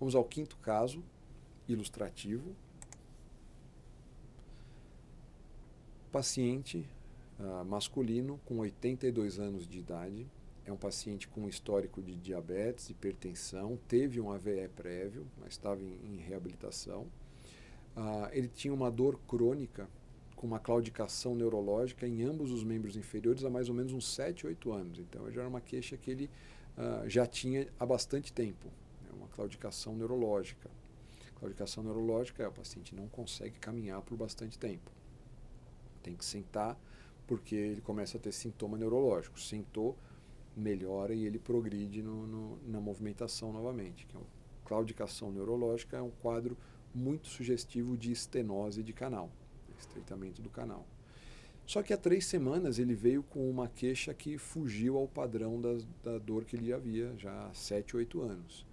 Vamos ao quinto caso ilustrativo. Paciente masculino com 82 anos de idade, é um paciente com histórico de diabetes, hipertensão, teve um AVE prévio, mas estava em reabilitação. Ele tinha uma dor crônica com uma claudicação neurológica em ambos os membros inferiores há mais ou menos uns 7, 8 anos. Então já era uma queixa que ele já tinha há bastante tempo, uma claudicação neurológica. Claudicação neurológica é o paciente não consegue caminhar por bastante tempo. Tem que sentar porque ele começa a ter sintoma neurológico. Sentou, melhora e ele progride na movimentação novamente. Que claudicação neurológica é um quadro muito sugestivo de estenose de canal, estreitamento do canal. Só que há 3 semanas ele veio com uma queixa que fugiu ao padrão da dor que ele havia já há 7, 8 anos,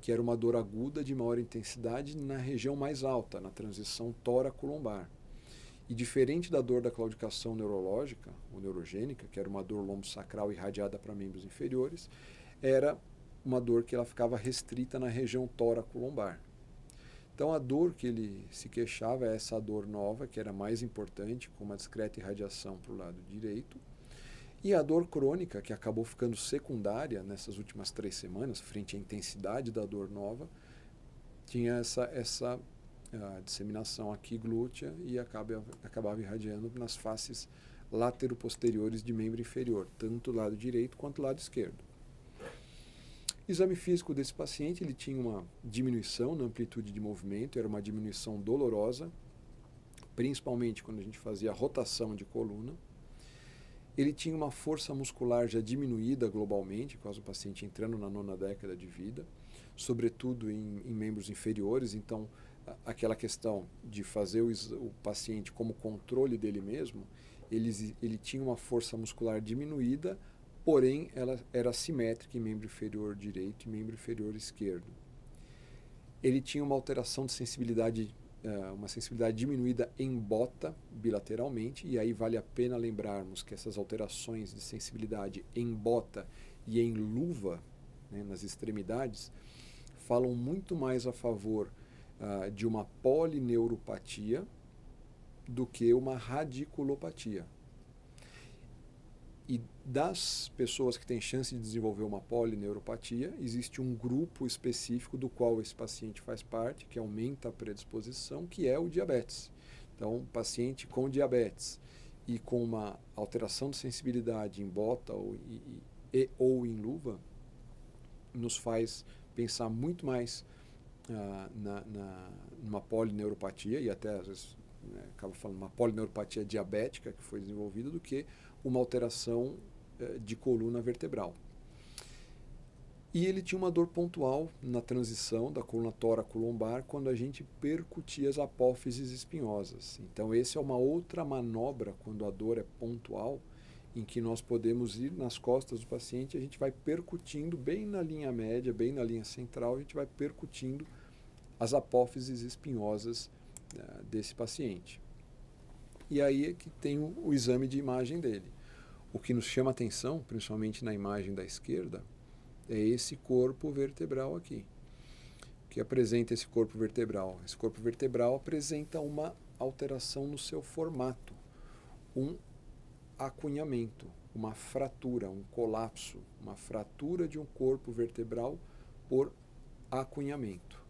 que era uma dor aguda de maior intensidade na região mais alta, na transição tóraco-lombar. E diferente da dor da claudicação neurológica ou neurogênica, que era uma dor lombosacral irradiada para membros inferiores, era uma dor que ela ficava restrita na região tóraco-lombar. Então a dor que ele se queixava é essa dor nova, que era mais importante, com uma discreta irradiação para o lado direito, e a dor crônica, que acabou ficando secundária nessas últimas 3 semanas, frente à intensidade da dor nova, tinha essa disseminação aqui glútea e acabava irradiando nas faces látero-posteriores de membro inferior, tanto o lado direito quanto o lado esquerdo. Exame físico desse paciente, ele tinha uma diminuição na amplitude de movimento, era uma diminuição dolorosa, principalmente quando a gente fazia a rotação de coluna. Ele tinha uma força muscular já diminuída globalmente, quase o paciente entrando na 9ª década de vida, sobretudo em membros inferiores. Então, aquela questão de fazer o paciente como controle dele mesmo, ele tinha uma força muscular diminuída, porém ela era assimétrica em membro inferior direito e membro inferior esquerdo. Ele tinha uma alteração de sensibilidade, uma sensibilidade diminuída em bota bilateralmente, e aí vale a pena lembrarmos que essas alterações de sensibilidade em bota e em luva, né, nas extremidades, falam muito mais a favor de uma polineuropatia do que uma radiculopatia. E das pessoas que têm chance de desenvolver uma polineuropatia, existe um grupo específico do qual esse paciente faz parte, que aumenta a predisposição, que é o diabetes. Então, paciente com diabetes e com uma alteração de sensibilidade em bota ou em luva, nos faz pensar muito mais numa polineuropatia, e até às vezes acaba falando uma polineuropatia diabética que foi desenvolvida, do que uma alteração de coluna vertebral. E ele tinha uma dor pontual na transição da coluna tóraco-lombar quando a gente percutia as apófises espinhosas. Então essa é uma outra manobra quando a dor é pontual, em que nós podemos ir nas costas do paciente, a gente vai percutindo bem na linha média, bem na linha central, a gente vai percutindo as apófises espinhosas desse paciente. E aí é que tem o exame de imagem dele. O que nos chama atenção, principalmente na imagem da esquerda, é esse corpo vertebral aqui. O que apresenta esse corpo vertebral? Esse corpo vertebral apresenta uma alteração no seu formato, um acunhamento, uma fratura, um colapso, uma fratura de um corpo vertebral por acunhamento.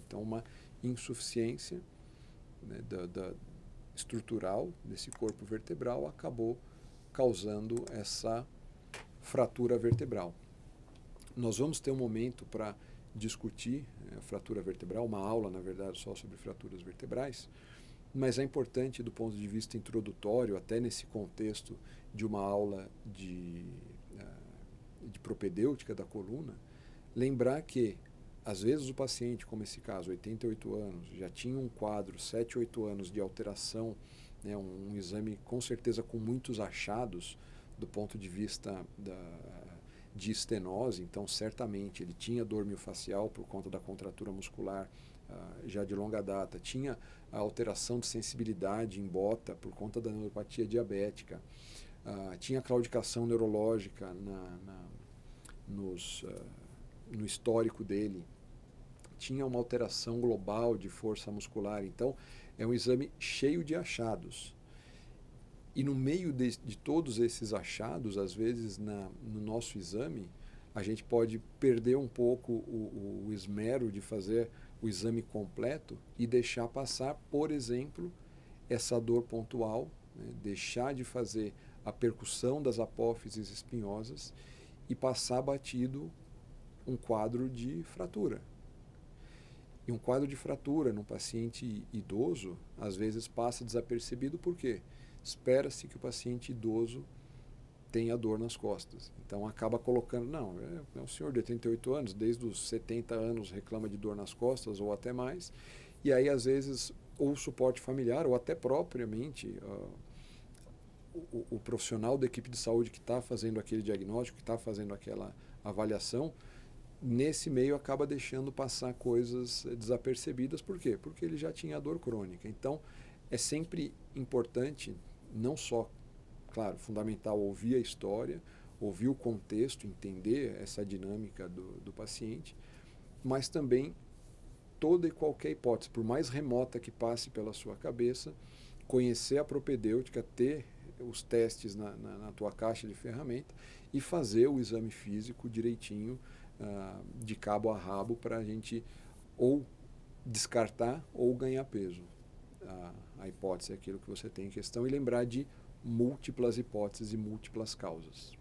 Então, uma insuficiência, né, estrutural desse corpo vertebral acabou causando essa fratura vertebral. Nós vamos ter um momento para discutir a fratura vertebral, uma aula, na verdade, só sobre fraturas vertebrais, mas é importante do ponto de vista introdutório, até nesse contexto de uma aula de propedêutica da coluna, lembrar que às vezes o paciente, como esse caso, 88 anos, já tinha um quadro, 7, 8 anos de alteração, né, um exame com certeza com muitos achados do ponto de vista de estenose. Então certamente ele tinha dor miofascial por conta da contratura muscular já de longa data, tinha a alteração de sensibilidade em bota por conta da neuropatia diabética, tinha claudicação neurológica no histórico dele, tinha uma alteração global de força muscular. Então, é um exame cheio de achados. E no meio de todos esses achados, às vezes no nosso exame, a gente pode perder um pouco o esmero de fazer o exame completo e deixar passar, por exemplo, essa dor pontual, né? Deixar de fazer a percussão das apófises espinhosas e passar batido um quadro de fratura. E um quadro de fratura num paciente idoso, às vezes passa desapercebido, por quê? Espera-se que o paciente idoso tenha dor nas costas. Então acaba colocando, não, é um senhor de 88 anos, desde os 70 anos reclama de dor nas costas ou até mais, e aí às vezes ou o suporte familiar ou até propriamente o profissional da equipe de saúde que está fazendo aquele diagnóstico, que está fazendo aquela avaliação, nesse meio acaba deixando passar coisas desapercebidas. Por quê? Porque ele já tinha dor crônica. Então é sempre importante, não só, claro, fundamental ouvir a história, ouvir o contexto, entender essa dinâmica do paciente, mas também toda e qualquer hipótese, por mais remota que passe pela sua cabeça, conhecer a propedêutica, ter os testes na tua caixa de ferramenta e fazer o exame físico direitinho, de cabo a rabo, para a gente ou descartar ou ganhar peso. A hipótese é aquilo que você tem em questão, e lembrar de múltiplas hipóteses e múltiplas causas.